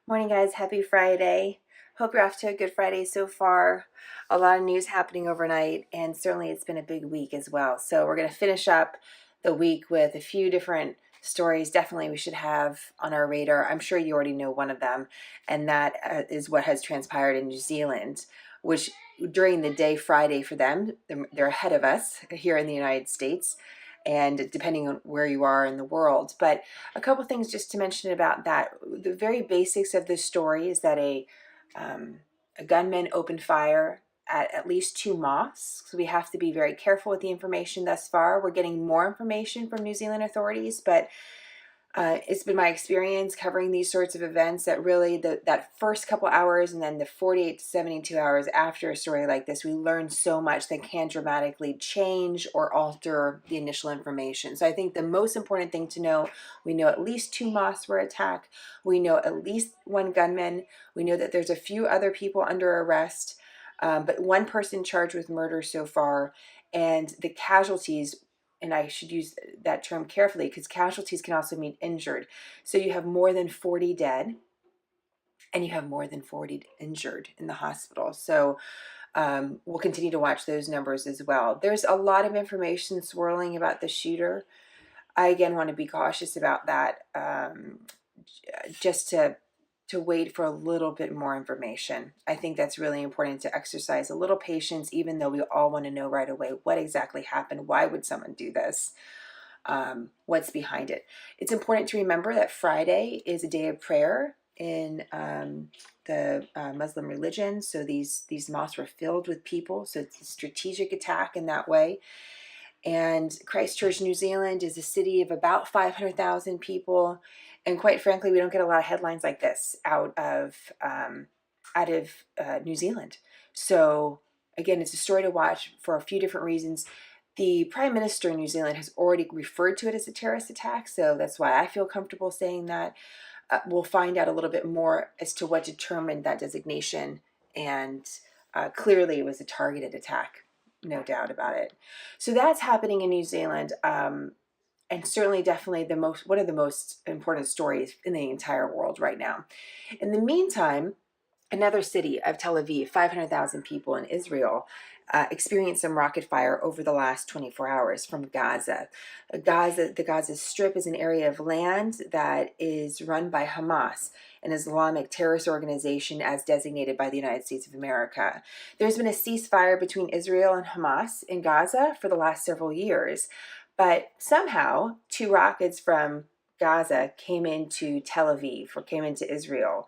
Morning, guys. Happy Friday. Hope you're off to a good Friday so far. A lot of news happening overnight, and certainly it's been a big week as well. So, we're going to finish up the week with a few different stories definitely we should have on our radar. I'm sure you already know one of them, and that is what has transpired in New Zealand, which during the day Friday for them, they're ahead of us here in the United States, and depending on where you are in the world. But a couple things just to mention about that. The very basics of this story is that a gunman opened fire at least two mosques. So we have to be very careful with the information thus far. We're getting more information from New Zealand authorities, but it's been my experience covering these sorts of events that really that first couple hours and then the 48 to 72 hours after a story like this, we learn so much that can dramatically change or alter the initial information. So I think the most important thing to know, we know at least two mosques were attacked. We know at least one gunman. We know that there's a few other people under arrest, but one person charged with murder so far. And the casualties, and I should use that term carefully because casualties can also mean injured. So you have more than 40 dead and you have more than 40 injured in the hospital. So we'll continue to watch those numbers as well. There's a lot of information swirling about the shooter. I again want to be cautious about that, just to wait for a little bit more information. I think that's really important, to exercise a little patience, even though we all want to know right away what exactly happened. Why would someone do this? What's behind it? It's important to remember that Friday is a day of prayer in the Muslim religion. So these mosques were filled with people. So it's a strategic attack in that way. And Christchurch, New Zealand is a city of about 500,000 people. And quite frankly, we don't get a lot of headlines like this out of New Zealand. So again, it's a story to watch for a few different reasons. The Prime Minister in New Zealand has already referred to it as a terrorist attack, so that's why I feel comfortable saying that. We'll find out a little bit more as to what determined that designation, and clearly it was a targeted attack, no doubt about it. So that's happening in New Zealand, and certainly definitely one of the most important stories in the entire world right now. In the meantime, another city of Tel Aviv, 500,000 people in Israel, experienced some rocket fire over the last 24 hours from Gaza. The Gaza Strip is an area of land that is run by Hamas, an Islamic terrorist organization as designated by the United States of America. There's been a ceasefire between Israel and Hamas in Gaza for the last several years, but somehow two rockets from Gaza came into Tel Aviv, or came into Israel.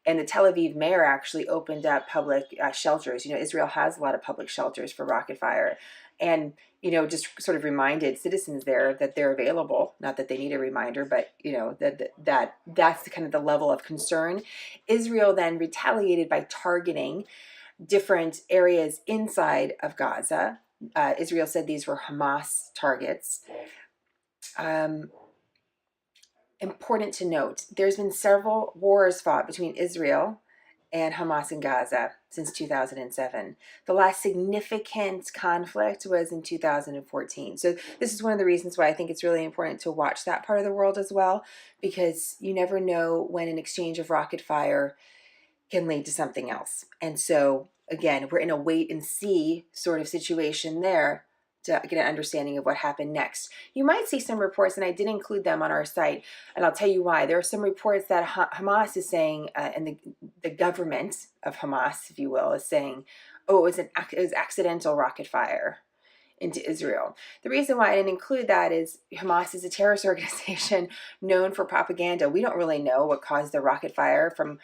And the Tel Aviv mayor actually opened up public shelters. Israel has a lot of public shelters for rocket fire. And, just sort of reminded citizens there that they're available. Not that they need a reminder, but, that's the kind of the level of concern. Israel then retaliated by targeting different areas inside of Gaza. Israel said these were Hamas targets. Important to note, there's been several wars fought between Israel and Hamas in Gaza since 2007. The last significant conflict was in 2014. So this is one of the reasons why I think it's really important to watch that part of the world as well, because you never know when an exchange of rocket fire can lead to something else. And so again, we're in a wait and see sort of situation there to get an understanding of what happened next. You might see some reports, and I did include them on our site, and I'll tell you why. There are some reports that Hamas is saying, and the government of Hamas, if you will, is saying, oh, it was accidental rocket fire into Israel. The reason why I didn't include that is Hamas is a terrorist organization known for propaganda. We don't really know what caused the rocket fire from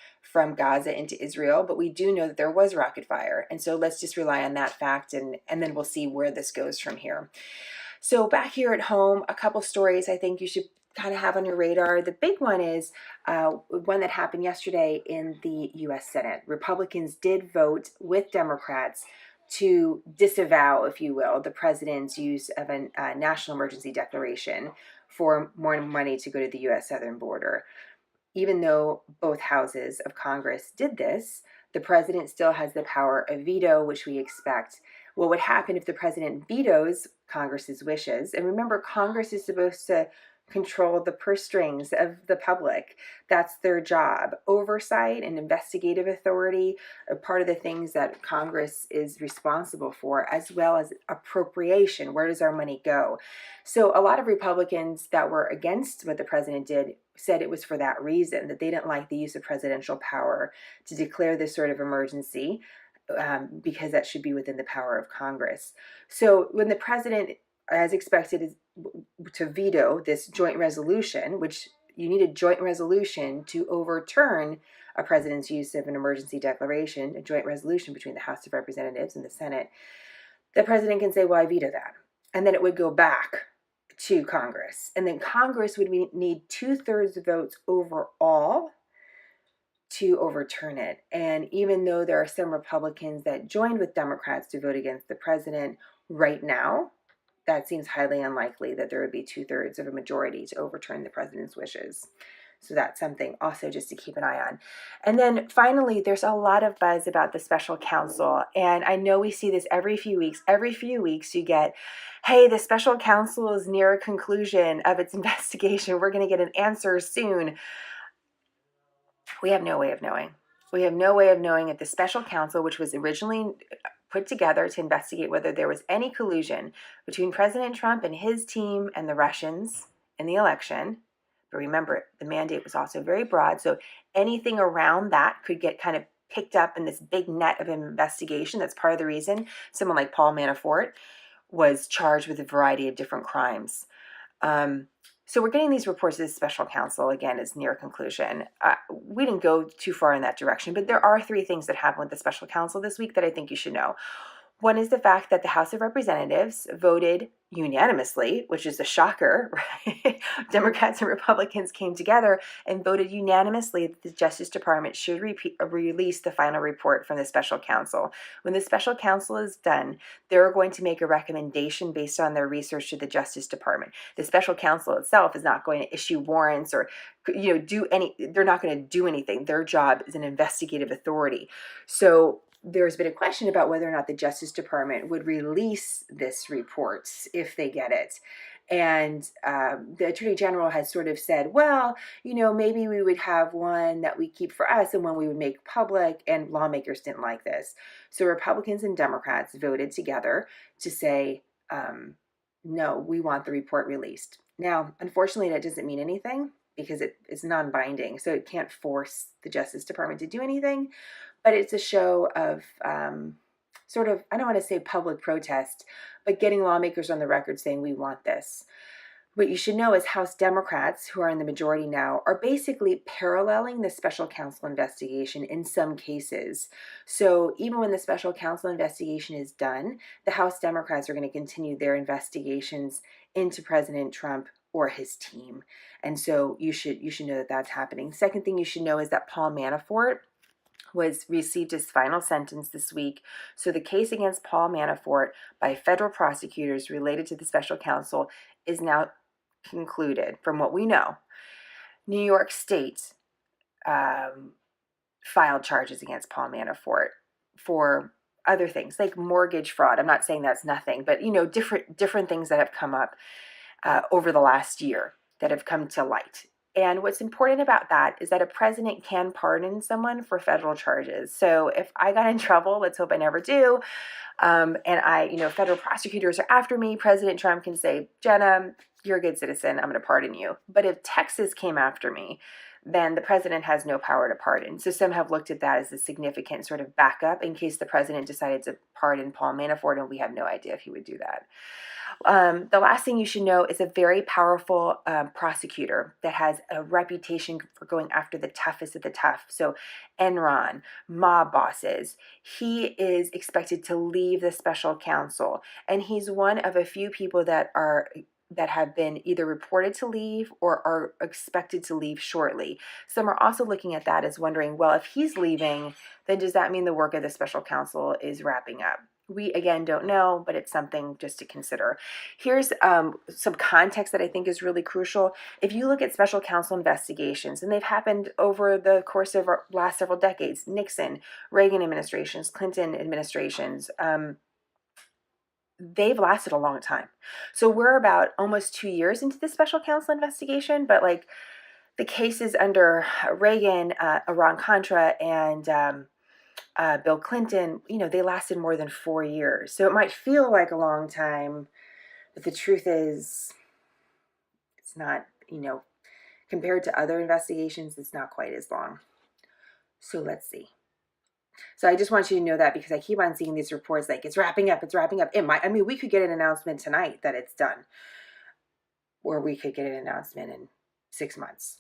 Gaza into Israel, but we do know that there was rocket fire. And so let's just rely on that fact, and then we'll see where this goes from here. So back here at home, a couple stories I think you should kind of have on your radar. The big one is one that happened yesterday in the U.S. Senate. Republicans did vote with Democrats to disavow, if you will, the president's use of a national emergency declaration for more money to go to the U.S. southern border. Even though both houses of Congress did this, the president still has the power of veto, which we expect. What would happen if the president vetoes Congress's wishes? And remember, Congress is supposed to control the purse strings of the public. That's their job. Oversight and investigative authority are part of the things that Congress is responsible for, as well as appropriation. Where does our money go? So a lot of Republicans that were against what the president did said it was for that reason, that they didn't like the use of presidential power to declare this sort of emergency, because that should be within the power of Congress. So when the president, as expected, is to veto this joint resolution, which you need a joint resolution to overturn a president's use of an emergency declaration, a joint resolution between the House of Representatives and the Senate, the president can say, well, I veto that. And then it would go back to Congress. And then Congress would need 2/3 votes overall to overturn it. And even though there are some Republicans that joined with Democrats to vote against the president right now, that seems highly unlikely that there would be 2/3 of a majority to overturn the president's wishes. So that's something also just to keep an eye on. And then finally, there's a lot of buzz about the special counsel. And I know we see this every few weeks. Every few weeks you get, hey, the special counsel is near a conclusion of its investigation. We're going to get an answer soon. We have no way of knowing. We have no way of knowing if the special counsel, which was originally put together to investigate whether there was any collusion between President Trump and his team and the Russians in the election. But remember, the mandate was also very broad, so anything around that could get kind of picked up in this big net of investigation. That's part of the reason someone like Paul Manafort was charged with a variety of different crimes. So we're getting these reports that the special counsel, again, is near conclusion. We didn't go too far in that direction, but there are 3 things that happened with the special counsel this week that I think you should know. One is the fact that the House of Representatives voted unanimously, which is a shocker, right? Democrats and Republicans came together and voted unanimously that the Justice Department should release the final report from the special counsel. When the special counsel is done, they're going to make a recommendation based on their research to the Justice Department. The special counsel itself is not going to issue warrants or they're not going to do anything. Their job is an investigative authority. So there's been a question about whether or not the Justice Department would release this report if they get it. And the Attorney General has sort of said, well, maybe we would have one that we keep for us and one we would make public, and lawmakers didn't like this. So Republicans and Democrats voted together to say, no, we want the report released. Now, unfortunately, that doesn't mean anything because it's non-binding, so it can't force the Justice Department to do anything. But it's a show of sort of, I don't want to say public protest, but getting lawmakers on the record saying we want this. What you should know is House Democrats, who are in the majority now, are basically paralleling the special counsel investigation in some cases. So even when the special counsel investigation is done, the House Democrats are going to continue their investigations into President Trump or his team. And so you should know that that's happening. Second thing you should know is that Paul Manafort received his final sentence this week. So the case against Paul Manafort by federal prosecutors related to the special counsel is now concluded. From what we know, New York State filed charges against Paul Manafort for other things like mortgage fraud. I'm not saying that's nothing, but different things that have come up over the last year that have come to light. And what's important about that is that a president can pardon someone for federal charges. So if I got in trouble, let's hope I never do, and federal prosecutors are after me, President Trump can say, Jenna, you're a good citizen, I'm going to pardon you. But if Texas came after me, then the president has no power to pardon. So some have looked at that as a significant sort of backup in case the president decided to pardon Paul Manafort, and we have no idea if he would do that. The last thing you should know is a very powerful prosecutor that has a reputation for going after the toughest of the tough. So Enron, mob bosses, he is expected to leave the special counsel. And he's one of a few people that have been either reported to leave or are expected to leave shortly. Some are also looking at that as wondering, well, if he's leaving, then does that mean the work of the special counsel is wrapping up? We, again, don't know, but it's something just to consider. Here's some context that I think is really crucial. If you look at special counsel investigations, and they've happened over the course of our last several decades, Nixon, Reagan administrations, Clinton administrations, they've lasted a long time. So we're about almost 2 years into the special counsel investigation, but like the cases under Reagan, Iran-Contra, and Bill Clinton, they lasted more than 4 years. So it might feel like a long time, but the truth is it's not, compared to other investigations, it's not quite as long. So let's see. So I just want you to know that, because I keep on seeing these reports like it's wrapping up. It might, we could get an announcement tonight that it's done, or we could get an announcement in 6 months.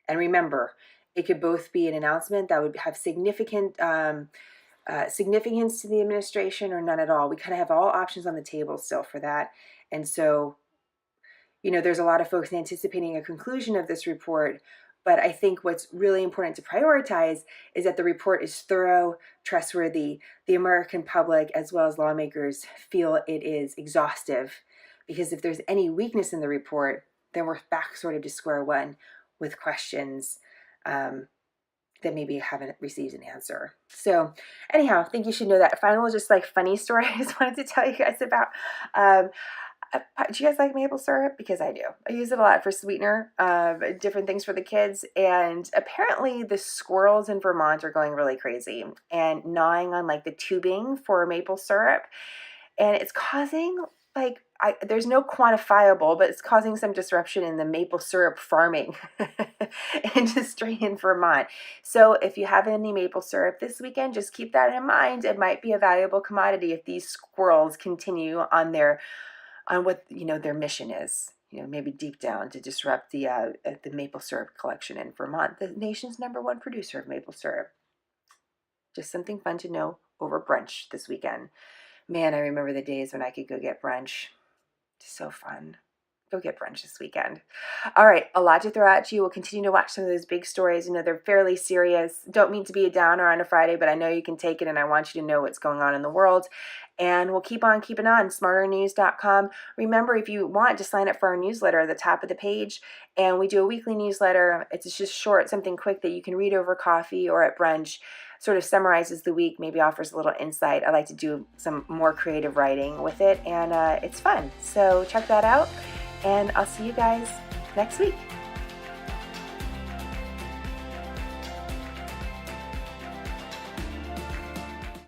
And remember, it could both be an announcement that would have significant significance to the administration, or none at all. We kind of have all options on the table still for that. And so, there's a lot of folks anticipating a conclusion of this report, but I think what's really important to prioritize is that the report is thorough, trustworthy. The American public, as well as lawmakers, feel it is exhaustive, because if there's any weakness in the report, then we're back sort of to square one with questions that maybe haven't received an answer. So anyhow, I think you should know that. Final, just like funny story I just wanted to tell you guys about. Do you guys like maple syrup? Because I do. I use it a lot for sweetener, different things for the kids. And apparently the squirrels in Vermont are going really crazy and gnawing on like the tubing for maple syrup. And it's causing there's no quantifiable, but it's causing some disruption in the maple syrup farming industry in Vermont. So if you have any maple syrup this weekend, just keep that in mind. It might be a valuable commodity if these squirrels continue on what their mission is. Maybe deep down to disrupt the maple syrup collection in Vermont, the nation's #1 producer of maple syrup. Just something fun to know over brunch this weekend. Man, I remember the days when I could go get brunch. So fun. Go get brunch this weekend. All right, a lot to throw at you. We'll continue to watch some of those big stories. They're fairly serious. Don't mean to be a downer on a Friday, but I know you can take it, and I want you to know what's going on in the world. And we'll keep on keeping on, smarternews.com. Remember, if you want to sign up for our newsletter at the top of the page, and we do a weekly newsletter. It's just short, something quick that you can read over coffee or at brunch, sort of summarizes the week, maybe offers a little insight. I like to do some more creative writing with it, and it's fun. So check that out, and I'll see you guys next week.